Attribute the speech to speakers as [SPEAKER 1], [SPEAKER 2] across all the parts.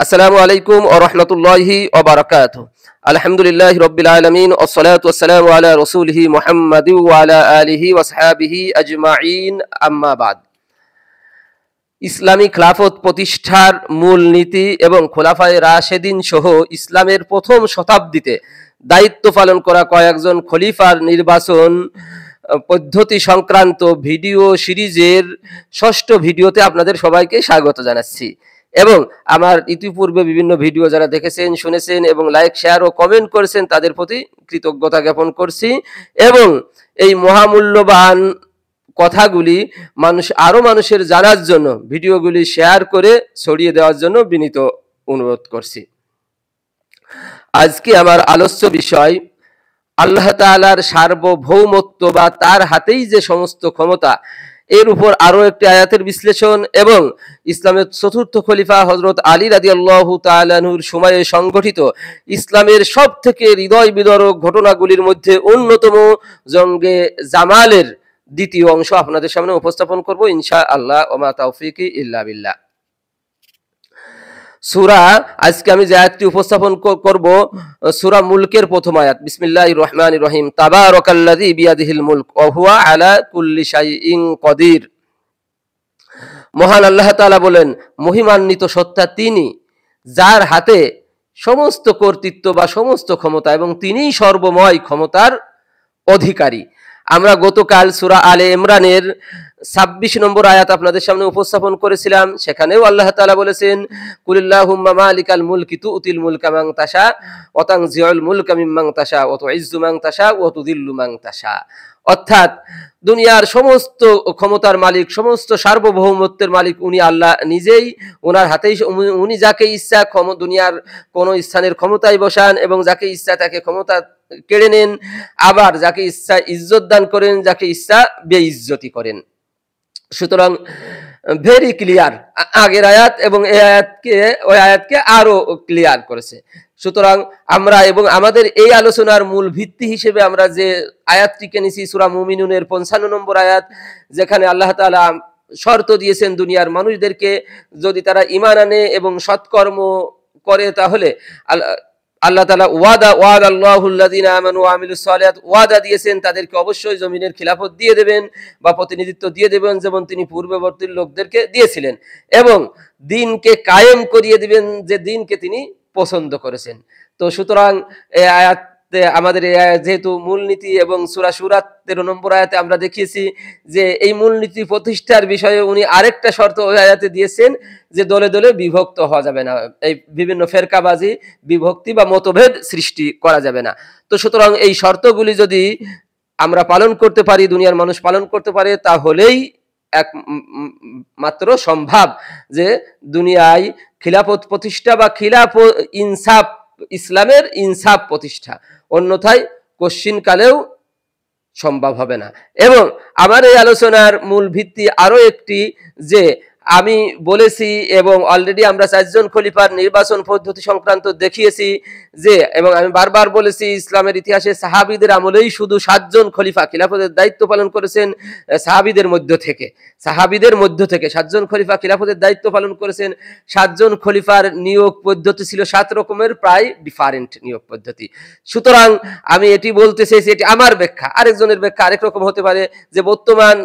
[SPEAKER 1] আসসালামু আলাইকুম ওয়া রাহমাতুল্লাহি ওয়া বারাকাতুহু। আলহামদুলিল্লাহি রাব্বিল আলামিন ওয়াস সালাতু ওয়াস সালামু আলা রাসূলিহি মুহাম্মাদিন ওয়া আলা আলিহি ওয়া আসহাবিহি আজমাইন, আম্মা বাদ। ইসলামী খিলাফত প্রতিষ্ঠার মূল নীতি এবং খোলাফায়ে রাশেদিন সহ ইসলামের প্রথম শতাব্দীতে দায়িত্ব পালন করা কয়েকজন খলিফার নির্বাচন পদ্ধতি সংক্রান্ত ভিডিও সিরিজের ষষ্ঠ ভিডিওতে আপনাদের সবাইকে স্বাগত জানাচ্ছি। এবং আমার ইতিপূর্বে বিভিন্ন ভিডিও যারা দেখেছেন, শুনেছেন এবং লাইক, শেয়ার ও কমেন্ট করেছেন তাদের প্রতি কৃতজ্ঞতা জ্ঞাপন করছি। এবং এই মহামূল্যবান কথাগুলি মানুষের জানার জন্য ভিডিওগুলি শেয়ার করে ছড়িয়ে দেওয়ার জন্য বিনীত অনুরোধ করছি। আজকে আমার আলোচ্য বিষয় আল্লাহ তাআলার সার্বভৌমত্ব বা তার হাতেই যে সমস্ত ক্ষমতা, এর উপর আরো একটি আয়াতের বিশ্লেষণ এবং ইসলামের চতুর্থ খলিফা হযরত আলী রাদিয়াল্লাহু তাআলা আনহুর সময়ে সংঘটিত ইসলামের সব থেকে হৃদয় বিদারক ঘটনাগুলির মধ্যে অন্যতম জঙ্গে জামালের দ্বিতীয় অংশ আপনাদের সামনে উপস্থাপন করব ইনশাআল্লাহ। ওয়া মা তাওফীকি ইল্লা বিল্লাহ। সূরা আজকে আমি যে আয়াতটি উপস্থাপন করব সূরা মুলকের প্রথম আয়াত। বিসমিল্লাহির রহমানির রহিম। তাবারাকাল্লাযী বিয়াদিহিল মুলক ওয়া হুয়া আলা কুল্লি শাইইন কদির। মহান আল্লাহ তাআলা বলেন, মহিমান্বিত সত্তা তিনি যার হাতে সমস্ত কর্তৃত্ব বা সমস্ত ক্ষমতা এবং তিনিই সর্বময় ক্ষমতার অধিকারী। আমরা গতকাল সূরা আলে ইমরানের 26 নম্বর আয়াত আপনাদের সামনে উপস্থাপন করেছিলাম। সেখানেও আল্লাহ তাআলা বলেছেন, কুলিল্লাহুম্মা মালিকাল মুলকি তুতিল মুলকা মান তাশা ওয়া তানজিউল মুলকা মিম্মান তাশা ওয়া তুইজ্জু মান তাশা ওয়া তুযিল্লু মান তাশা। অর্থাৎ দুনিয়ার সমস্ত ক্ষমতার মালিক, সমস্ত সার্বভৌমত্বের মালিক উনি আল্লাহ নিজেই। ওনার হাতেই উনি যাকে ইচ্ছা দুনিয়ার কোন স্থানের ক্ষমতায় বসান এবং যাকে ইচ্ছা তাকে ক্ষমতা কেড়ে নেন, আবার যাকে ইচ্ছা ইজ্জত দান করেন, যাকে ইচ্ছা বেইজ্জতি করেন। সুতরাং ভেরি ক্লিয়ার আগের আয়াত এবং এই আয়াতকে ওই আয়াতকে আরো ক্লিয়ার করেছে। সুতরাং আমরা এবং আমাদের এই আলোচনার মূল ভিত্তি হিসেবে আমরা যে আয়াতটিকে নিছি সূরা মুমিনুনের 55 নম্বর আয়াত, যেখানে আল্লাহ তাআলা শর্ত দিয়েছেন দুনিয়ার মানুষদেরকে যদি তারা ঈমান আনে এবং সৎকর্ম করে তাহলে আল্লাহ তাআলা ওয়াদাল্লাহুল্লাযিনা আমানু ওয়া আমিলুস সালিহাত ওয়াদা দিয়েছেন তাদেরকে অবশ্যই জমিনের খিলাফত দিয়ে দেবেন বা প্রতিনিধিত্ব দিয়ে দেবেন, যেমন তিনি পূর্ববর্তী লোকদেরকে দিয়েছিলেন, এবং দ্বীনকে কায়েম করিয়ে দিবেন যে দ্বীনকে তিনি পছন্দ করেছেন। তো সুতরাং এই আয়াতে আমাদের যেহেতু মূলনীতি এবং সূরা সূরা 13 নম্বর আয়াতে আমরা দেখিয়েছি যে এই মূলনীতি প্রতিষ্ঠার বিষয়ে উনি আরেকটা শর্ত ওই আয়াতে দিয়েছেন যে দলে দলে বিভক্ত হওয়া যাবে না, এই বিভিন্ন ফেরকাবাজি, বিভক্তি বা মতভেদ সৃষ্টি করা যাবে না। তো সুতরাং এই শর্তগুলি যদি আমরা পালন করতে পারি, দুনিয়ার মানুষ পালন করতে পারে, তাহলেই এক মাত্র সম্ভব যে দুনিয়ায় খিলাফত প্রতিষ্ঠা বা ইনসাফ, ইসলামের ইনসাফ প্রতিষ্ঠা, অন্যথায় কশ্চিনকালেও সম্ভব হবে না। এবং আমার এই আলোচনার মূল ভিত্তি আরো একটি, যে আমি বলেছি এবং অলরেডি আমরা 4 জন খলিফার নির্বাচন পদ্ধতি সংক্রান্ত দেখিয়েছি যে, এবং আমি বারবার বলেছি ইসলামের ইতিহাসে সাহাবীদের আমলেই শুধু 7 জন খলিফা খিলাফতের দায়িত্ব পালন করেছেন। সাহাবীদের মধ্য থেকে 7 জন খলিফা খিলাফতের দায়িত্ব পালন করেছেন। 7 জন খলিফার নিয়োগ পদ্ধতি ছিল 7 রকমের, প্রায় ডিফারেন্ট নিয়োগ পদ্ধতি। সুতরাং আমি এটি বলতে চাইছি, এটি আমার ব্যাখ্যা, আরেকজনের ব্যাখ্যা আরেক রকম হতে পারে, যে বর্তমান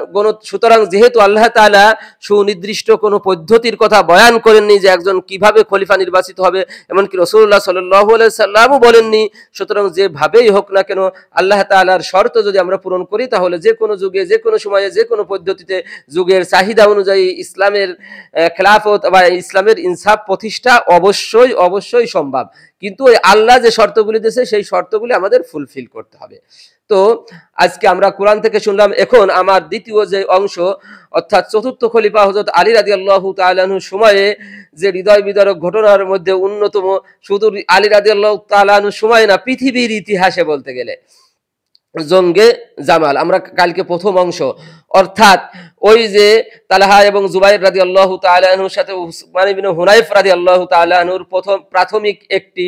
[SPEAKER 1] সুতরাং যেহেতু আল্লাহ তাআলা সুনির্দিষ্ট কোন পদ্ধতির কথা বয়ান করেননি যে একজন কিভাবে খলিফা নির্বাচিত হবে, এমনকি রাসূলুল্লাহ সাল্লাল্লাহু আলাইহি সাল্লামও বলেননি। সুতরাং যেভাবেই হোক না কেন আল্লাহ তাআলার শর্ত যদি আমরা পূরণ করি তাহলে যে কোনো যুগে, যে কোনো সময়ে, যে কোনো পদ্ধতিতে যুগের চাহিদা অনুযায়ী ইসলামের খেলাফত বা ইসলামের ইনসাফ প্রতিষ্ঠা অবশ্যই অবশ্যই সম্ভব। কিন্তু ওই আল্লাহ যে শর্তগুলি দিয়েছে সেই শর্তগুলি আমাদের ফুলফিল করতে হবে। তো আজকে আমরা কোরআন থেকে শুনলাম। এখন আমার দ্বিতীয় যে অংশ, অর্থাৎ চতুর্থ খলিফা হযরত আলী রাদিয়াল্লাহু তাআলা আনহুর সময়ে যে হৃদয় বিদারক ঘটনার মধ্যে অন্যতম, শুধু আলী রাদিয়াল্লাহু তাআলা আনহুর সময় না, পৃথিবীর ইতিহাসে বলতে গেলে জঙ্গে জামাল। আমরা কালকে প্রথম অংশ অর্থাৎ ওই যে তালহা এবং জুবাইর রাদিয়াল্লাহু তাআলা আনহুর সাথে উসমান ইবনে হুনাইফ রাদিয়াল্লাহু তাআলা আনহুর প্রাথমিক একটি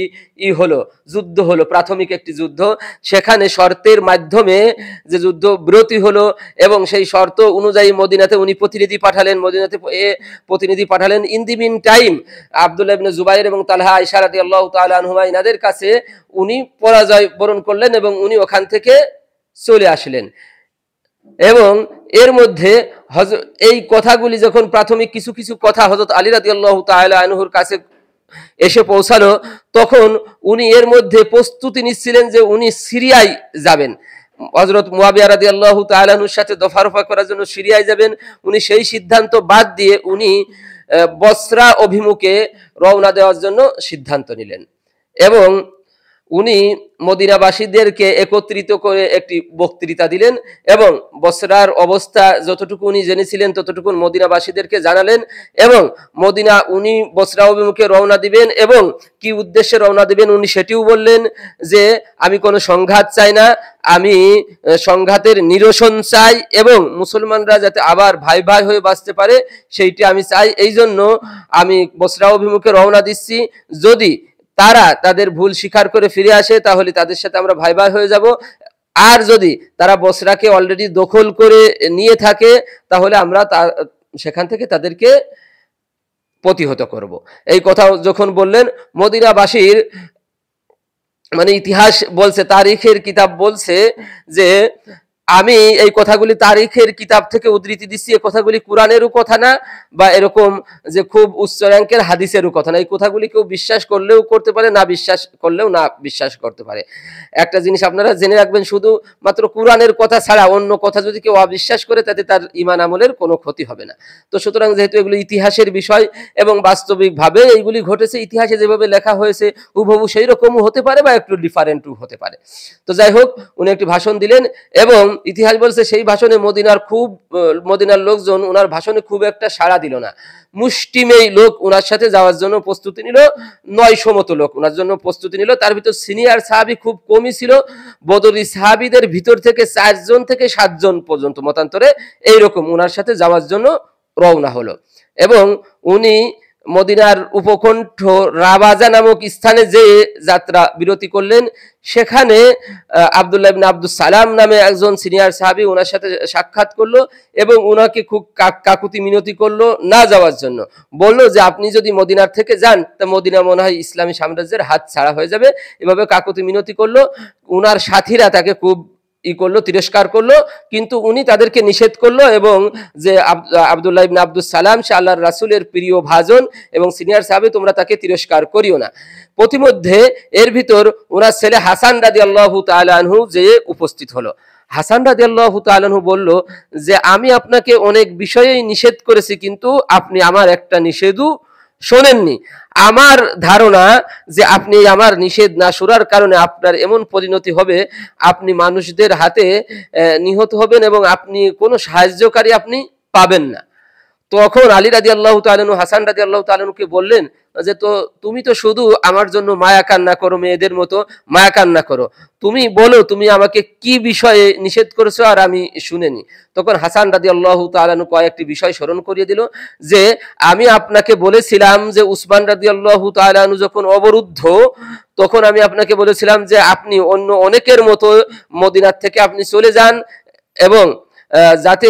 [SPEAKER 1] যুদ্ধ হলো, প্রাথমিক একটি যুদ্ধ। সেখানে শর্তের মাধ্যমে যে যুদ্ধ বিরতি হলো এবং সেই শর্ত অনুযায়ী মদিনাতে উনি প্রতিনিধি পাঠালেন। In the meantime Abdullah ibn Zubair এবং তালহা আয়েশা রাদিয়াল্লাহু তাআলা আনহুমা ইনাদের কাছে উনি পরাজয় বরণ করলেন এবং উনি ওখান থেকে চলে আসলেন। এবং এর মধ্যে এই কথাগুলি যখন প্রাথমিক কিছু কিছু কথা হযরত আলী রাদিয়াল্লাহু তাআলা আনহুর কাছে এসে পৌঁছালো, তখন উনি এর মধ্যে প্রস্তুতি নিচ্ছিলেন যে উনি সিরিয়ায় যাবেন। হযরত মুয়াবিয়া রাদিয়াল্লাহু তাআলা আনহুর সাথে দফারফা করার জন্য সিরিয়ায় যাবেন। উনি সেই সিদ্ধান্ত বাদ দিয়ে উনি বসরা অভিমুখে রওনা দেওয়ার জন্য সিদ্ধান্ত নিলেন এবং উনি মদিনাবাসীদেরকে একত্রিত করে একটি বক্তৃতা দিলেন এবং বসরার অবস্থা যতটুকু উনি জেনেছিলেন ততটুকু মদিনাবাসীদেরকে জানালেন এবং উনি বসরা অভিমুখে রওনা দিবেন এবং কি উদ্দেশ্যে রওনা দিবেন উনি সেটিও বললেন যে আমি কোনো সংঘাত চাই না, আমি সংঘাতের নিরসন চাই এবং মুসলমানরা যাতে আবার ভাই ভাই হয়ে বাঁচতে পারে সেইটি আমি চাই। এই জন্য আমি বসরা অভিমুখে রওনা দিচ্ছি। যদি তারা তাদের ভুল স্বীকার করে ফিরে আসে তাহলে তাদের সাথে আমরা ভাই ভাই হয়ে যাব, আর যদি তারা বসরাকে অলরেডি দখল করে নিয়ে থাকে তাহলে আমরা সেখান থেকে তাদেরকে প্রতিহত করব। এই কথা যখন বললেন, মদিনাবাসীর মানে ইতিহাস বলছে, তারিখের কিতাব বলছে যে আমি এই কথাগুলি তারিখের কিতাব থেকে উদ্ধৃতি দিচ্ছি, এই কথাগুলি কোরআনেরও কথা না বা এরকম যে খুব উচ্চ র্যাঙ্কের হাদিসেরও কথা না। এই কথাগুলি কেউ বিশ্বাস করলেও করতে পারে, না বিশ্বাস করলেও না বিশ্বাস করতে পারে। একটা জিনিস আপনারা জেনে রাখবেন, শুধু মাত্র কোরআনের কথা ছাড়া অন্য কথা যদি কেউ অবিশ্বাস করে তাতে তার ঈমান আমলের কোনো ক্ষতি হবে না। তো সুতরাং যেহেতু এগুলো ইতিহাসের বিষয় এবং বাস্তবিকভাবে এইগুলি ঘটেছে, ইতিহাসে যেভাবে লেখা হয়েছে হুবহু সেই রকমও হতে পারে বা একটু ডিফারেন্টও হতে পারে। তো যাই হোক, উনি একটি ভাষণ দিলেন এবং ইতিহাস বলছে সেই ভাষণে মদিনার লোকজন ওনার ভাষণে খুব একটা সাড়া দিল না। মুষ্টিমেয় লোক ওনার সাথে যাওয়ার জন্য প্রস্তুতি নিল, 900 মতো লোক ওনার জন্য প্রস্তুতি নিল। তার ভিতর সিনিয়র সাহাবী খুব কমই ছিল। বদরি সাহাবীদের ভিতর থেকে 4 জন থেকে 7 জন পর্যন্ত মতান্তরে এইরকম ওনার সাথে যাওয়ার জন্য রওনা হলো এবং উনি মদিনার উপকণ্ঠ রাবাজা নামক স্থানে যে যাত্রা বিরতি করলেন। সেখানে আব্দুল্লাহ ইবনে আব্দুস সালাম নামে একজন সিনিয়র সাহাবী ওনার সাথে সাক্ষাৎ করলো এবং ওনাকে খুব কাকুতি মিনতি করলো না যাওয়ার জন্য। বলল যে আপনি যদি মদিনার থেকে যান তা মদিনা মনে হয় ইসলামী সাম্রাজ্যের হাত ছাড়া হয়ে যাবে। এভাবে কাকুতি মিনতি করলো। ওনার সাথীরা তাকে খুব তিরস্কার করলো, কিন্তু উনি তাদেরকে নিষেধ করলো এবং যে আব্দুল্লাহ ইবনে আব্দুস সালাম সে আল্লাহর রাসূলের প্রিয় ভাজন এবং সিনিয়র সাহাবী, তোমরা তাকে তিরস্কার করিও না। প্রতিমধ্যে এর ভিতর ওনার ছেলে হাসান রাদিয়াল্লাহু তাআলা আনহু যে উপস্থিত হলো। হাসান রাদিয়াল্লাহু তাআলা আনহু বলল যে আমি আপনাকে অনেক বিষয়েই নিষেধ করেছি, কিন্তু আপনি আমার একটা নিষেধও শোনেননি। আমার ধারণা যে আপনি আমার নিষেধ না শোনার কারণে আপনার এমন পরিণতি হবে, আপনি মানুষদের হাতে নিহত হবেন এবং আপনি কোনো সাহায্যকারী আপনি পাবেন না। তখন আলী রাদিয়াল্লাহু তাআলা আনহু হাসান রাদিয়াল্লাহু তাআলা আনহুকে বললেন যে তুমি তো শুধু আমার জন্য মায়া কান্না করো, মেয়েদের মতো মায়া কান্না করো, তুমি বলো তুমি আমাকে কি বিষয়ে নিষেধ করেছো আর আমি শুনিনি। তখন হাসান রাদিয়াল্লাহু তাআলা আনহু কয়েকটি বিষয় স্মরণ করিয়ে দিল যে আমি আপনাকে বলেছিলাম যে উসমান রাদিয়াল্লাহু তাআলা আনহু যখন অবরুদ্ধ তখন আমি আপনাকে বলেছিলাম যে আপনি অন্য অনেকের মতো মদিনার থেকে আপনি চলে যান এবং যাতে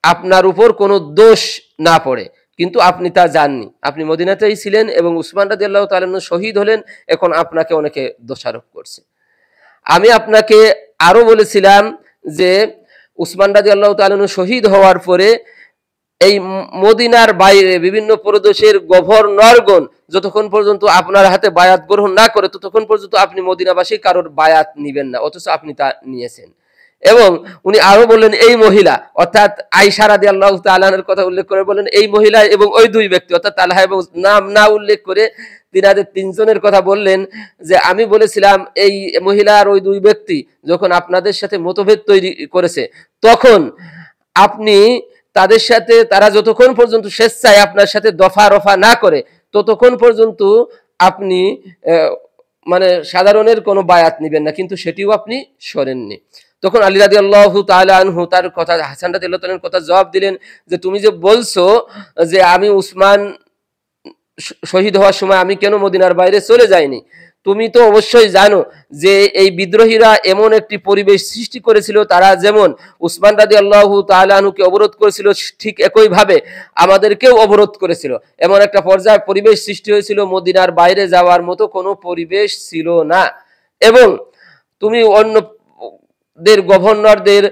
[SPEAKER 1] আপনার উপর কোনো দোষ না পড়ে, কিন্তু আপনি তা জাননি। আপনি মদিনাতেই ছিলেন এবং উসমান রাদিয়াল্লাহু তাআলা আনহু শহীদ হলেন, এখন আপনাকে অনেকে দোষারোপ করছে। আমি আপনাকে আরো বলেছিলাম যে উসমান রাদিয়াল্লাহু তাআলা আনহু শহীদ হওয়ার পরে এই মদিনার বাইরে বিভিন্ন প্রদেশের গভর্নরগণ যতক্ষণ পর্যন্ত আপনার হাতে বায়াত গ্রহণ না করে ততক্ষণ পর্যন্ত আপনি মদিনাবাসী কারোর বায়াত নিবেন না, অথচ আপনি তা নিয়েছেন। এবং উনি আরো বললেন এই মহিলা অর্থাৎ আয়েশা রাদিয়াল্লাহু তাআলা আনহার কথা উল্লেখ করে বলেন এই মহিলা এবং ওই দুই ব্যক্তি অর্থাৎ তালহা এবং নাম না উল্লেখ করে তিনাদের 3 জনের কথা বললেন যে আমি বলেছিলাম এই মহিলা আর ওই দুই ব্যক্তি যখন আপনাদের সাথে মতভেদ তৈরি করেছে তখন আপনি তাদের সাথে, তারা যতক্ষণ পর্যন্ত স্বেচ্ছায় আপনার সাথে দফা রফা না করে ততক্ষণ পর্যন্ত আপনি মানে সাধারণের কোনো বায়াত নিবেন না, কিন্তু সেটিও আপনি সরেননি। তখন আলী রাদিয়াল্লাহু তাআলা আনহু তার কথা, হাসান রাদিয়াল্লাহু তাআলার কথা জবাব দিলেন যে তুমি যে বলছো যে আমি উসমান শহীদ হওয়ার সময় আমি কেন মদিনার বাইরে চলে যাইনি, তুমি তো অবশ্যই জানো যে এই বিদ্রোহীরা এমন একটি পরিবেশ সৃষ্টি করেছিল, তারা যেমন উসমান রাদিয়াল্লাহু তাআলা আনহুকে অবরোধ করেছিল, ঠিক একই ভাবে আমাদেরকেও অবরোধ করেছিল। এমন একটা পর্যায়ে পরিবেশ সৃষ্টি হয়েছিল, মদিনার বাইরে যাওয়ার মতো কোনো পরিবেশ ছিল না। এবং তুমি অন্যদের গভর্নরদের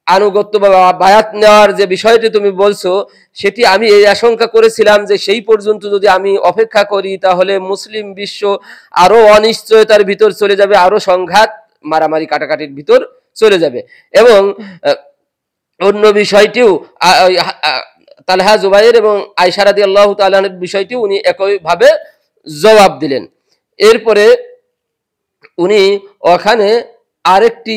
[SPEAKER 1] আনুগত্য বা বায়াত নেওয়ার যে বিষয়টি তুমি বলছো, সেটি আমি এই আশঙ্কা করেছিলাম যে সেই পর্যন্ত যদি আমি অপেক্ষা করি তাহলে মুসলিম বিশ্ব আরো অনিশ্চয়তার ভিতর চলে যাবে, আরো সংঘাত মারামারি কাটাকাটির ভিতর চলে যাবে। এবং অন্য বিষয়টিও তালহা জুবাইর এবং আয়েশা রাদিয়াল্লাহু তাআলার বিষয়টিও উনি একইভাবে জবাব দিলেন। এরপরে উনি ওখানে আরেকটি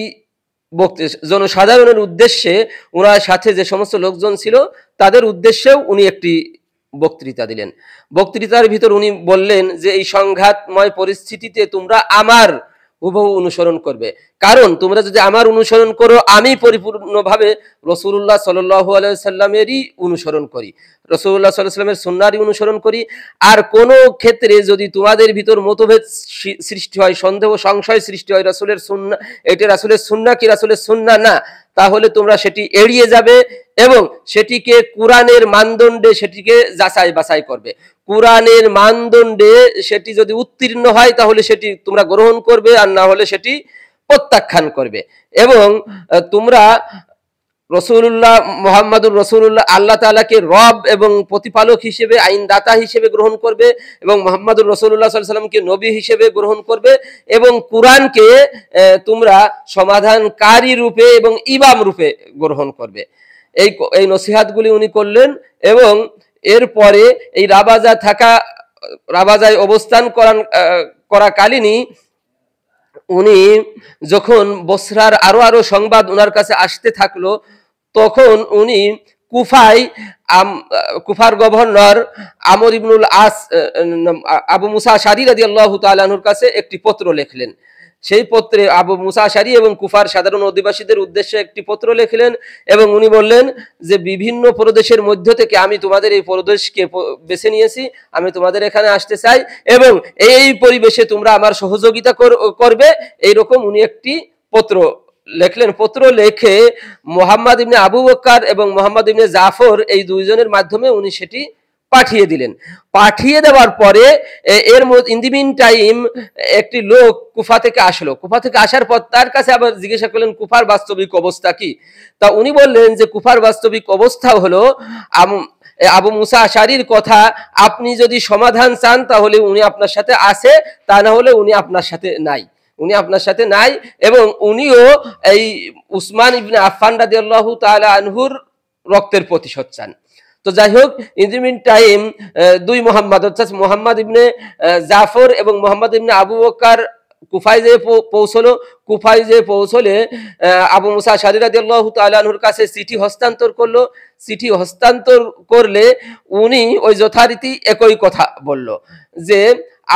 [SPEAKER 1] জনসাধারণের উদ্দেশ্যে, ওনার সাথে যে সমস্ত লোকজন ছিল তাদের উদ্দেশ্যেও উনি একটি বক্তৃতা দিলেন। বক্তৃতার ভিতর উনি বললেন যে এই সংঘাতময় পরিস্থিতিতে তোমরা আমার হুবহু অনুসরণ করবে, কারণ তোমরা যদি আমার অনুসরণ করো আমি পরিপূর্ণভাবে রাসূলুল্লাহ সাল্লাল্লাহু আলাইহি সাল্লামেরই অনুসরণ করি, রাসূলুল্লাহ সাল্লাল্লাহু আলাইহি সাল্লামের সুন্নাহরই অনুসরণ করি। আর কোনো ক্ষেত্রে যদি তোমাদের ভিতর মতভেদ সৃষ্টি হয়, সন্দেহ সংশয় সৃষ্টি হয় রাসূলের সুন্নাহ এটা রাসূলের সুন্নাহ কি রাসূলের সুন্নাহ না, তাহলে তোমরা সেটি এড়িয়ে যাবে এবং সেটিকে কুরআনের মানদণ্ডে সেটিকে যাচাই বাছাই করবে। কুরআনের মানদণ্ডে সেটি যদি উত্তীর্ণ হয় তাহলে সেটি তোমরা গ্রহণ করবে, আর না হলে সেটি প্রত্যাখ্যান করবে। এবং তোমরা রাসূলুল্লাহ মুহাম্মাদুর রাসূলুল্লাহ আল্লাহ তাআলাকে রব এবং প্রতিপালক হিসেবে, আইনদাতা হিসেবে গ্রহণ করবে এবং মুহাম্মাদুর রাসূলুল্লাহ সাল্লাল্লাহু আলাইহি ওয়াসাল্লামকে নবী হিসেবে গ্রহণ করবে এবং কুরআনকে তোমরা সমাধানকারী রূপে এবং ইমাম রূপে গ্রহণ করবে। এই নসিহতগুলি উনি করলেন। এবং এরপরে এই রাবাজায় অবস্থান করাকালীনই উনি যখন বসরার আরো সংবাদ ওনার কাছে আসতে থাকলো, তখন উনি কুফার গভর্নর আমর ইবনুল আস আবু মুসা আশআরী রাদিয়াল্লাহু তাআলা আনহুর কাছে একটি পত্র লিখলেন। সেই পত্রে আবু মুসা আশআরী এবং কুফার সাধারণ অধিবাসীদের উদ্দেশ্যে একটি পত্র লিখলেন এবং উনি বললেন যে বিভিন্ন প্রদেশের মধ্য থেকে আমি তোমাদের এই প্রদেশকে বেছে নিয়েছি, আমি তোমাদের এখানে আসতে চাই এবং এই পরিবেশে তোমরা আমার সহযোগিতা করবে, এইরকম উনি একটি পত্র লিখলেন। পত্র লিখে মুহাম্মদ ইবনে আবু বকর এবং মুহাম্মদ ইবনে জাফর এই দুইজনের মাধ্যমে উনি সেটি পাঠিয়ে দিলেন। পাঠিয়ে দেওয়ার পরে ইন দি মিন টাইম একটি লোক কুফা থেকে আসলো। কুফা থেকে আসার পর তার কাছে আবার জিজ্ঞাসা করলেন কুফার বাস্তবিক অবস্থা কি। তা উনি বললেন যে কুফার বাস্তবিক অবস্থা হলো আবু মুসা আশআরীর কথা, আপনি যদি সমাধান চান তাহলে উনি আপনার সাথে আছে, তা না হলে উনি আপনার সাথে নাই, উনি আপনার সাথে নাই। এবং উনিও এই উসমান ইবনে আফফান রাদিয়াল্লাহু তাআলা আনহুর রক্তের প্রতিশোধ চান। তো যাই হোক, ইন দি মিন টাইম দুই মুহাম্মদ অর্থাৎ মুহাম্মদ ইবনে জাফর এবং মুহাম্মদ ইবনে আবু বকর কুফায় যে পৌঁছলো। কুফায় যে পৌঁছলে আবু মুসা আশআরী রাদিয়াল্লাহু তাআলা আনহুর কাছে চিঠি হস্তান্তর করলো। চিঠি হস্তান্তর করলে উনি ওই যথারীতি একই কথা বলল যে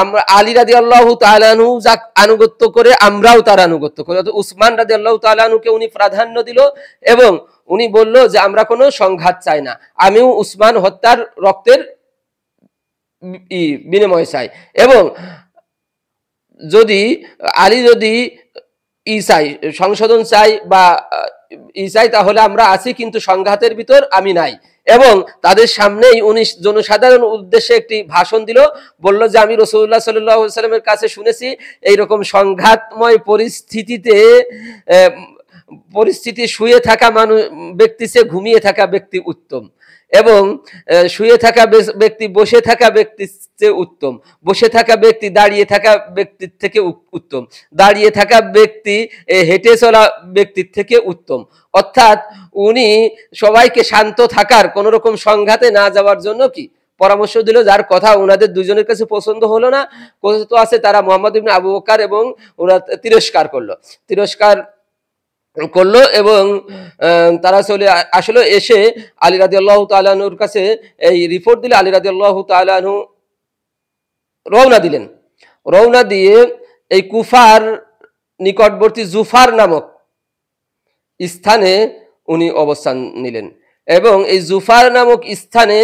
[SPEAKER 1] আমরা আলী রাদিয়াল্লাহু তাআলা আনহু যাক আনুগত্য করে আমরাও তার আনুগত্য করি। উসমান রাদিয়াল্লাহু তাআলা আনহুকে উনি প্রাধান্য দিল এবং উনি বলল যে আমরা কোনো সংঘাত চাই না, আমিও উসমান হত্যার রক্তের বিনিময় চাই এবং আলী যদি চাই সংশোধন চাই বা চাই তাহলে আমরা আছি, কিন্তু সংঘাতের ভিতর আমি নাই। এবং তাদের সামনেই উনি জনসাধারণ উদ্দেশ্যে একটি ভাষণ দিল, বলল যে আমি রাসূলুল্লাহ সাল্লাল্লাহু আলাইহি ওয়াসাল্লামের কাছে শুনেছি এইরকম সংঘাতময় পরিস্থিতি শুয়ে থাকা ব্যক্তি চেয়ে ঘুমিয়ে থাকা ব্যক্তি উত্তম এবং শুয়ে থাকা ব্যক্তি বসে থাকা ব্যক্তির চেয়ে উত্তম, বসে থাকা ব্যক্তি দাঁড়িয়ে থাকা ব্যক্তির থেকে উত্তম, দাঁড়িয়ে থাকা ব্যক্তি হেঁটে চলা ব্যক্তির থেকে উত্তম। অর্থাৎ উনি সবাইকে শান্ত থাকার, কোন রকম সংঘাতে না যাওয়ার জন্য কি পরামর্শ দিল, যার কথা ওনাদের দুজনের কাছে পছন্দ হলো না। কথিত আছে তারা মুহাম্মদ ইবনে আবু বকর এবং ওরা তিরস্কার করলো এবং তারা চলে আসলো। এসে আলী রাদিয়াল্লাহু তাআলা আনহুর কাছে এই রিপোর্ট দিলে আলী রাদিয়াল্লাহু তাআলা আনহু রওনা দিলেন। রওনা দিয়ে এই কুফার নিকটবর্তী জুফার নামক স্থানে উনি অবস্থান নিলেন এবং এই জুফার নামক স্থানে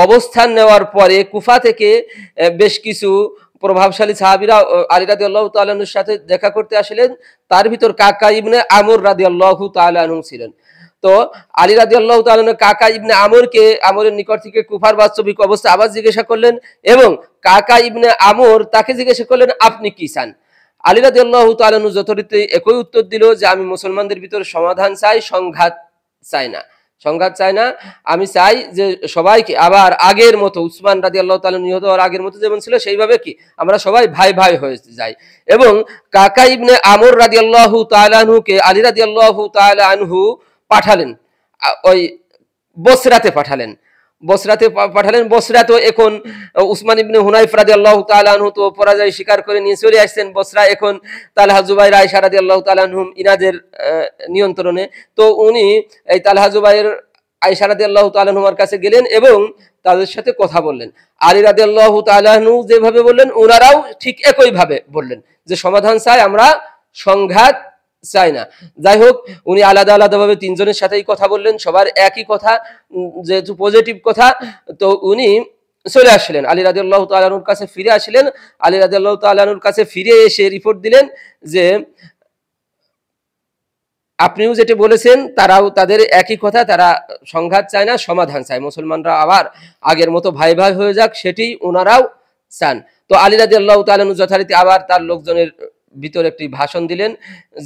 [SPEAKER 1] অবস্থান নেওয়ার পরে কুফা থেকে বেশ কিছু প্রভাবশালী সাহাবীরা আলী রাদিয়াল্লাহু তাআলা আনহুর সাথে দেখা করতে আসলেন। তার ভিতর কাকা ইবনে আমর রাদিয়াল্লাহু তাআলা আনহু ছিলেন। তো আলী রাদিয়াল্লাহু তাআলা আনহু কাকা ইবনে আমরের নিকট থেকে কুফার বাস্তবিক অবস্থা আবার জিজ্ঞাসা করলেন এবং কাকা ইবনে আমর তাকে জিজ্ঞাসা করলেন আপনি কি চান। আলী রাদিয়াল্লাহু তাআলা আনহু যথারীতি একই উত্তর দিল যে আমি মুসলমানদের ভিতর সমাধান চাই, সংঘাত চাই না। সংঘাত চাই না, আমি চাই যে সবাইকে আবার আগের মতো উসমান রাদিয়াল্লাহু তাআলা নিহত হওয়ার আগের মতো যেমন ছিল সেইভাবে কি আমরা সবাই ভাই ভাই হয়ে যাই। এবং কাকা ইবনে আমর রাদিয়াল্লাহু তাআলা আনহুকে আলী রাদিয়াল্লাহু তাআলা আনহু পাঠালেন, ওই বসরাতে পাঠালেন। বসরা তো এখন উসমান ইবনে হুনাইফ রাদিয়াল্লাহু তাআলা আনহু তো পরাজয় স্বীকার করে নিয়ে চলে আসছেন। বসরা এখন তালহা জুবাইর আয়েশা রাদিয়াল্লাহু তাআলা আনহুম ইনাদের নিয়ন্ত্রণে। তো উনি এই তালহা জুবাইর আয়েশা রাদিয়াল্লাহু তাআলা আনহুর কাছে গেলেন এবং তাদের সাথে কথা বললেন। আলী রাদিয়াল্লাহু তাআলা আনহু যেভাবে বললেন ওনারাও ঠিক একই ভাবে বললেন যে সমাধান চাই, আমরা সংঘাত চাই না। যাই হোক, উনি আলাদা আলাদা ভাবে তিনজনের সাথেই কথা বললেন, সবার একই কথা, যেহেতু পজিটিভ কথা। তো উনি চলে আসলেন, আলী রাদিয়াল্লাহু তাআলা আনহুর কাছে ফিরে আসলেন। আলী রাদিয়াল্লাহু তাআলা আনহুর কাছে ফিরে এসে রিপোর্ট দিলেন যে আপনিও যেটা বলেছেন তারাও তাদের একই কথা, তারা সংঘাত চায় না, সমাধান চায়, মুসলমানরা আবার আগের মতো ভাই ভাই হয়ে যাক, সেটি ওনারাও চান। তো আলী রাদিয়াল্লাহু তাআলা আনহু যথারীতি আবার তার লোকজনের ভিতর একটি ভাষণ দিলেন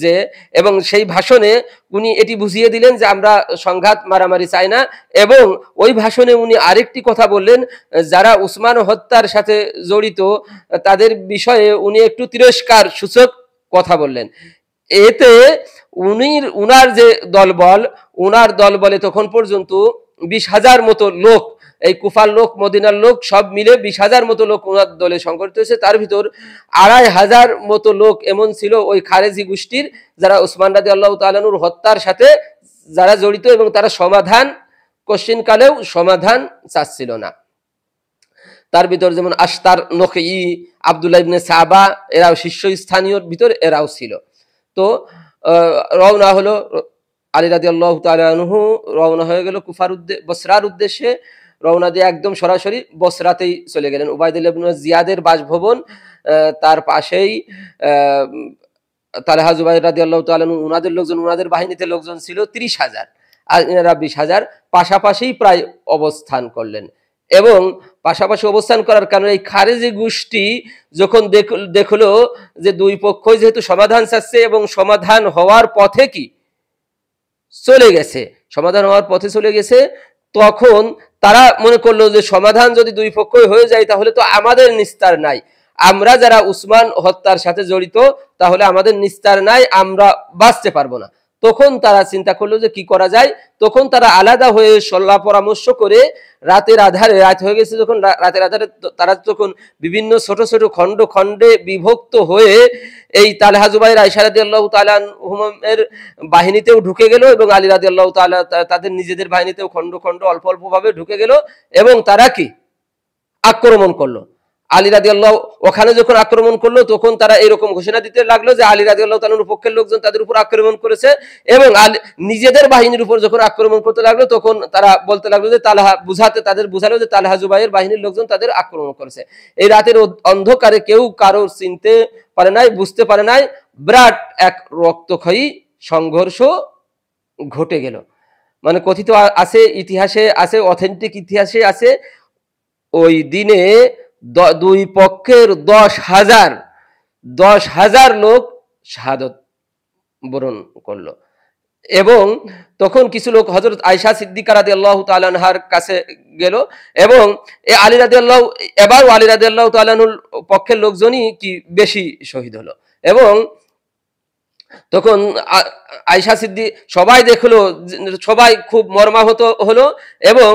[SPEAKER 1] যে, এবং সেই ভাষণে উনি এটি বুঝিয়ে দিলেন যে আমরা সংঘাত মারামারি চাই না। এবং ওই ভাষণে উনি আরেকটি কথা বললেন, যারা উসমান হত্যার সাথে জড়িত তাদের বিষয়ে উনি একটু তিরস্কার সূচক কথা বললেন। এতে উনার যে উনার দল বলে তখন পর্যন্ত 20,000 মতো লোক, এই কুফার লোক মদিনার লোক সব মিলে 20,000 মতো লোক ওনার দলে সংগঠিত হয়েছে। তার ভিতর 2,500 মতো লোক এমন ছিল ওই খারেজি গোষ্ঠীর, যারা উসমান রাদিয়াল্লাহু তাআলা আনহুর হত্যার সাথে যারা জড়িত এবং তারা সমাধান কোশ্চিন কালেও সমাধান চাচ্ছিল না। তার ভিতর যেমন আশতার নখী, আব্দুল্লাহ ইবনে সাবা, এরাও শীর্ষস্থানীয় ভিতর এরাও ছিল। তো রওনা হলো, আলী রাদিয়াল্লাহু তাআলা আনহু রওনা হয়ে গেল বসরার উদ্দেশ্যে। রওনা দিয়ে একদম সরাসরি বসরাতেই চলে গেলেন। উবাইদুল্লাহ ইবনে জিয়াদের বাসভবন, তার পাশেই তালহা জুবাইর রাদিয়াল্লাহু তাআলা আনহু উনাদের লোকজন, উনাদের বাহিনীতে লোকজন ছিল 30,000 আর এনারা 20,000 পাশাপাশি প্রায় অবস্থান করলেন। এবং পাশাপাশি অবস্থান করার কারণে এই খারেজি গোষ্ঠী যখন দেখলো যে দুই পক্ষই যেহেতু সমাধান চাচ্ছে এবং সমাধান হওয়ার পথে চলে গেছে, তখন তারা মনে করলো যে সমাধান যদি দুই পক্ষই হয়ে যায় তাহলে তো আমাদের নিস্তার নাই, আমরা যারা উসমান হত্যার সাথে জড়িত তাহলে আমাদের নিস্তার নাই, আমরা বাঁচতে পারবো না। তখন তারা চিন্তা করলো যে কি করা যায়। তখন তারা আলাদা হয়ে সল্লাহ পরামর্শ করে রাত হয়ে গেছে যখন, রাতের আধারে তারা তখন বিভিন্ন ছোট ছোট খণ্ডে বিভক্ত হয়ে এই তালহা জুবাইর আয়েশা রাদিয়াল্লাহু তাআলা আনহুমের বাহিনীতেও ঢুকে গেল এবং আলী রাদিয়াল্লাহু তাআলা তাদের নিজেদের বাহিনীতেও খণ্ড অল্প অল্প ভাবে ঢুকে গেল এবং তারা কি আক্রমণ করলো। আলী রাদিয়াল্লাহু ওখানে যখন আক্রমণ করলো তখন তারা এরকম ঘোষণা দিতে লাগলো যে আলী রাদিয়াল্লাহু তাআলার পক্ষের লোকজন তাদের উপর আক্রমণ করেছে। এবং নিজেদের বাহিনীর উপর যখন আক্রমণ করতে লাগলো তখন তারা বলতে লাগলো যে তাদের বুঝালো যে তালহা জুবাইর বাহিনীর লোকজন তাদের আক্রমণ করেছে। এই রাতের অন্ধকারে কেউ কারো চিনতে পারে নাই, বুঝতে পারে নাই, বিরাট এক রক্তক্ষয়ী সংঘর্ষ ঘটে গেল। মানে কথিত আছে, ইতিহাসে আছে, অথেন্টিক ইতিহাসে আছে, ওই দিনে দুই পক্ষের 10,000 লোক শাহাদত বরণ করলো। এবং তখন কিছু লোক হযরত আয়েশা সিদ্দিকা রাদিয়াল্লাহু তাআলা আনহার কাছে গেল এবং আলী রাদিয়াল্লাহু তাআলা আনহুর পক্ষের লোকজনই কি বেশি শহীদ হলো। এবং তখন আয়েশা সিদ্দিক সবাই দেখলো, সবাই খুব মর্মাহত হলো এবং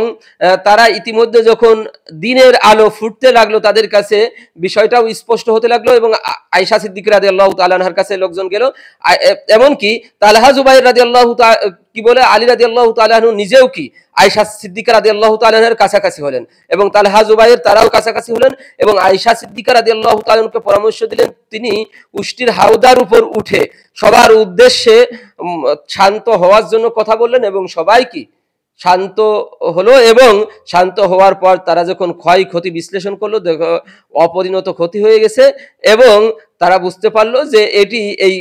[SPEAKER 1] তারা ইতিমধ্যে যখন দিনের আলো ফুটতে লাগলো তাদের কাছে বিষয়টাও স্পষ্ট হতে লাগলো এবং আয়েশা সিদ্দিক রাদিয়াল্লাহু তাআলা আনহার কাছে লোকজন গেল। এমনকি তালহা জুবাইর রাদিয়াল্লাহু কি বলে আলী রাদিয়াল্লাহু তাআলা আনহু নিজেও কি আয়েশা সিদ্দিকা রাদিয়াল্লাহু তাআলা আনহার কাছাকাছি হলেন এবং তালহা জুবাইর তারাও কাছাকাছি হলেন এবং আয়েশা সিদ্দিকা রাদিয়াল্লাহু তাআলা আনহাকে পরামর্শ দিলেন তিনি উষ্টির হাওদার উপর উঠে সবার উদ্দেশ্যে শান্ত হওয়ার জন্য কথা বললেন এবং সবাই কি শান্ত হলো এবং শান্ত হওয়ার পর তারা যখন ক্ষয়ক্ষতি বিশ্লেষণ করলো দেখো অপরিণত ক্ষতি হয়ে গেছে এবং তারা বুঝতে পারলো যে এটি এই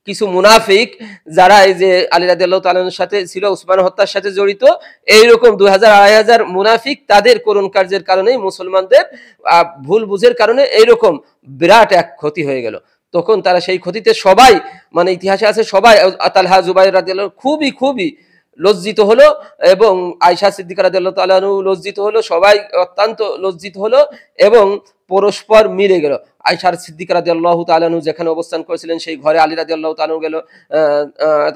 [SPEAKER 1] কিছু মুনাফিক যারা এই যে আলী রাদিয়াল্লাহু তাআলার সাথে ছিল উসমান হত্যার সাথে জড়িত এইরকম 2000-2500 মুনাফিক তাদের করুণ কার্যের কারণে মুসলমানদের ভুল বুঝের কারণে এইরকম বিরাট এক ক্ষতি হয়ে গেল। তখন তারা সেই ক্ষতিতে সবাই মানে ইতিহাসে আছে সবাই তালহা জুবাইর রাদিয়াল্লাহু খুবই খুবই লজ্জিত হলো এবং আয়েশা সিদ্দিকা রাদিয়াল্লাহু তাআলা আনহু লজ্জিত হলো, সবাই অত্যন্ত লজ্জিত হলো এবং পরস্পর মিলে গেল। আয়েশা সিদ্দিকা রাদিয়াল্লাহু তাআলা আনহু যেখানে অবস্থান করেছিলেন সেই ঘরে আলী রাদিয়াল্লাহু তাআলা আনহু গেল,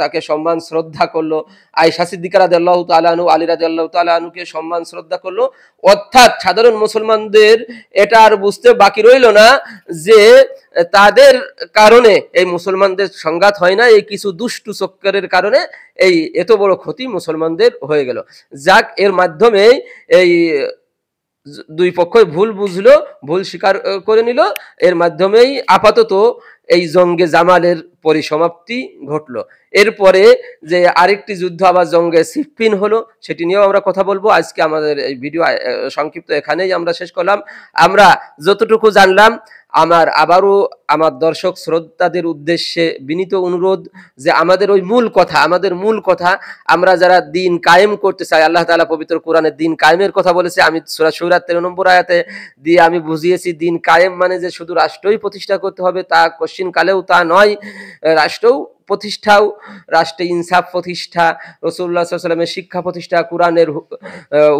[SPEAKER 1] তাকে সম্মান শ্রদ্ধা করলো। আয়েশা সিদ্দিকা রাদিয়াল্লাহু তাআলা আনহু আলী রাদিয়াল্লাহু তাআলা আনহুকে সম্মান শ্রদ্ধা করলো। অর্থাৎ সাধারণ মুসলমানদের এটা আর বুঝতে বাকি রইল না যে তাদের কারণে এই মুসলমানদের সংঘাত হয় না, এই কিছু দুষ্টু চক্করের কারণে এই এত বড় ক্ষতি মুসলমানদের হয়ে গেল। যাক, এর মাধ্যমে এই দুই পক্ষই ভুল বুঝলো, ভুল স্বীকার করে নিল, এর মাধ্যমেই আপাতত এই জঙ্গে জামালের পরিসমাপ্তি ঘটলো। এরপরে যে আরেকটি যুদ্ধ আবার জঙ্গে সিফফিন হলো সেটি নিয়েও আমরা কথা বলবো। আজকে আমাদের এই ভিডিও সংক্ষিপ্ত এখানেই আমরা শেষ করলাম। আমরা যতটুকু জানলাম আবারও আমার দর্শক শ্রোতাদের উদ্দেশ্যে বিনীত অনুরোধ যে আমাদের মূল কথা আমরা যারা দিন কায়েম করতে চাই, আল্লাহ তাআলা পবিত্র কোরআনে দিন কায়েমের কথা বলেছে। আমি সূরা শুরা 13 নম্বর আয়াতে দিয়ে আমি বুঝিয়েছি দিন কায়েম মানে যে শুধু রাষ্ট্রই প্রতিষ্ঠা করতে হবে তা কোশ্চিন কালেও তা নয়। রাষ্ট্রও প্রতিষ্ঠাও, রাষ্ট্রে ইনসাফ প্রতিষ্ঠা, রাসূলুল্লাহ সাল্লাল্লাহু আলাইহি ওয়াসাল্লামের শিক্ষা প্রতিষ্ঠা, কোরআনের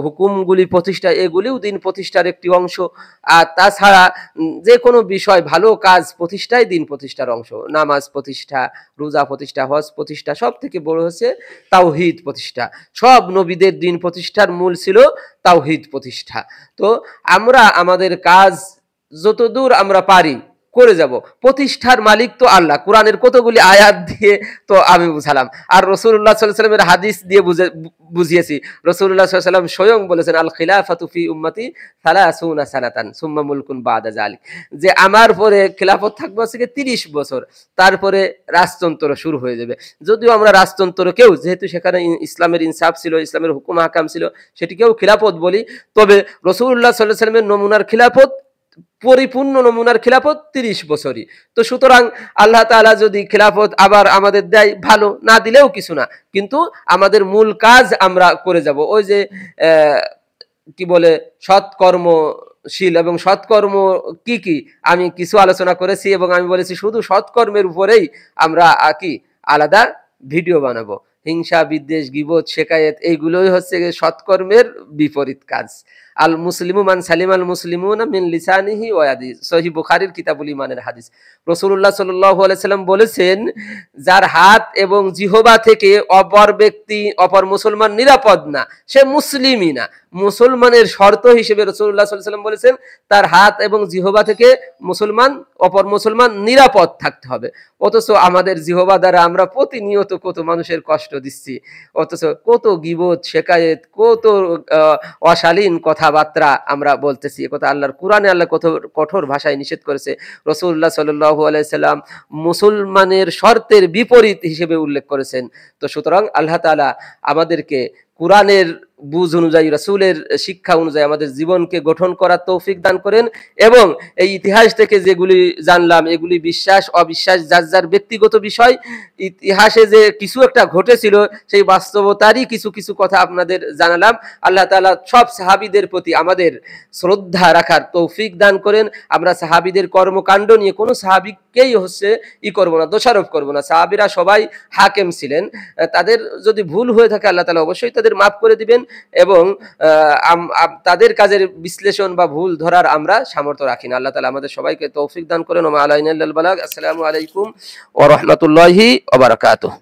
[SPEAKER 1] হুকুমগুলি প্রতিষ্ঠা, এগুলিও দিন প্রতিষ্ঠার একটি অংশ। আর তাছাড়া যে কোনো বিষয় ভালো কাজ প্রতিষ্ঠাই দিন প্রতিষ্ঠার অংশ। নামাজ প্রতিষ্ঠা, রোজা প্রতিষ্ঠা, হজ প্রতিষ্ঠা, সব থেকে বড় হচ্ছে তাওহীদ প্রতিষ্ঠা। সব নবীদের দিন প্রতিষ্ঠার মূল ছিল তাওহীদ প্রতিষ্ঠা। তো আমরা আমাদের কাজ যতদূর আমরা পারি করে যাব। প্রতিষ্ঠার মালিক তো আল্লাহ। কোরআনের কতগুলি আয়াত দিয়ে তো আমি বুঝালাম, আর রাসূলুল্লাহ সাল্লাল্লাহু আলাইহি ওয়াসাল্লামের হাদিস দিয়ে বুঝিয়েছি। রাসূলুল্লাহ সাল্লাল্লাহু আলাইহি ওয়াসাল্লাম স্বয়ং বলেছেন আল খিলাফাতু ফি উম্মতি 30 সানাতান সুম্মা মুলকুন বাদা যালিক, যে আমার পরে খিলাফত থাকবে হচ্ছে 30 বছর, তারপরে রাজতন্ত্র শুরু হয়ে যাবে। যদিও আমরা রাজতন্ত্রকেও, যেহেতু সেখানে ইসলামের ইনসাফ ছিল, ইসলামের হুকুম হাকাম ছিল, সেটিকেও খিলাফত বলি। তবে রাসূলুল্লাহ সাল্লাল্লাহু আলাইহি ওয়াসাল্লামের নমুনার খিলাফত, পরিপূর্ণ নমুনার খিলাফত 30 বছরই। তো সুতরাং আল্লাহ তাআলা যদি খিলাফত আবার আমাদের দেয় ভালো, না দিলেও কিছু না, কিন্তু আমাদের মূল কাজ আমরা করে যাব। ওই যে কি বলে সৎকর্মশীল এবং সৎকর্ম কি কি আমি কিছু আলোচনা করেছি এবং আমি বলেছি শুধু সৎকর্মের উপরেই আমরা কি আলাদা ভিডিও বানাবো। হিংসা, বিদ্বেষ, গীবত, শেকায়েত এইগুলোই হচ্ছে সৎকর্মের বিপরীত কাজ। আল মুসলিমু মান সালিমাল মুসলিমুনা মিন লিসানিহি ওয়া ইয়াদিহি, সহিহ বুখারীর কিতাবুল ঈমানের হাদিস। রাসূলুল্লাহ সাল্লাল্লাহু আলাইহি সাল্লাম বলেছেন, যার হাত এবং জিহবা থেকে অপর মুসলমান নিরাপদ না, সে মুসলিমই না। মুসলমানের শর্ত হিসেবে রাসূলুল্লাহ সাল্লাল্লাহু আলাইহি সাল্লাম বলেছেন তার হাত এবং জিহবা থেকে অপর মুসলমান নিরাপদ থাকতে হবে। অথচ আমাদের জিহবা দ্বারা আমরা প্রতিনিয়ত কত মানুষের কষ্ট দিচ্ছি, অথচ কত গীবত, শেকায়েত, কত অশালীন কথাবার্তা আমরা বলতেছি। কথা আল্লাহর কোরআনে আল্লাহ কত কঠোর ভাষায় নিষেধ করেছে। রাসূলুল্লাহ সাল্লাল্লাহু আলাইহি সাল্লাম মুসলমানের শর্তের বিপরীত হিসেবে উল্লেখ করেছেন। তো সুতরাং আল্লাহ তাআলা আমাদেরকে কোরআনের বুঝ অনুযায়ী, রাসূলের শিক্ষা অনুযায়ী আমাদের জীবনকে গঠন করার তৌফিক দান করেন এবং এই ইতিহাস থেকে যেগুলি জানলাম এগুলি বিশ্বাস অবিশ্বাস যার যার ব্যক্তিগত বিষয়। ইতিহাসে যে কিছু একটা ঘটেছিল সেই বাস্তবতারই কিছু কিছু কথা আপনাদের জানালাম। আল্লাহ তাআলা সব সাহাবীদের প্রতি আমাদের শ্রদ্ধা রাখার তৌফিক দান করেন। আমরা সাহাবীদের কর্মকাণ্ড নিয়ে কোনো সাহাবীকেই করবো না, দোষারোপ করবো না। সাহাবীরা সবাই হাকেম ছিলেন, তাদের যদি ভুল হয়ে থাকে আল্লাহ তাআলা অবশ্যই তাদের মাফ করে দিবেন এবং তাদের কাজের বিশ্লেষণ বা ভুল ধরার আমরা সামর্থ্য রাখি না। আল্লাহ তাআলা আমাদের সবাইকে তৌফিক দান করেন। ওয়া আলাইনা ইল্লাল বালাগ। আসসালামু আলাইকুম ওয়া রাহমাতুল্লাহি ওয়া বারাকাতুহু।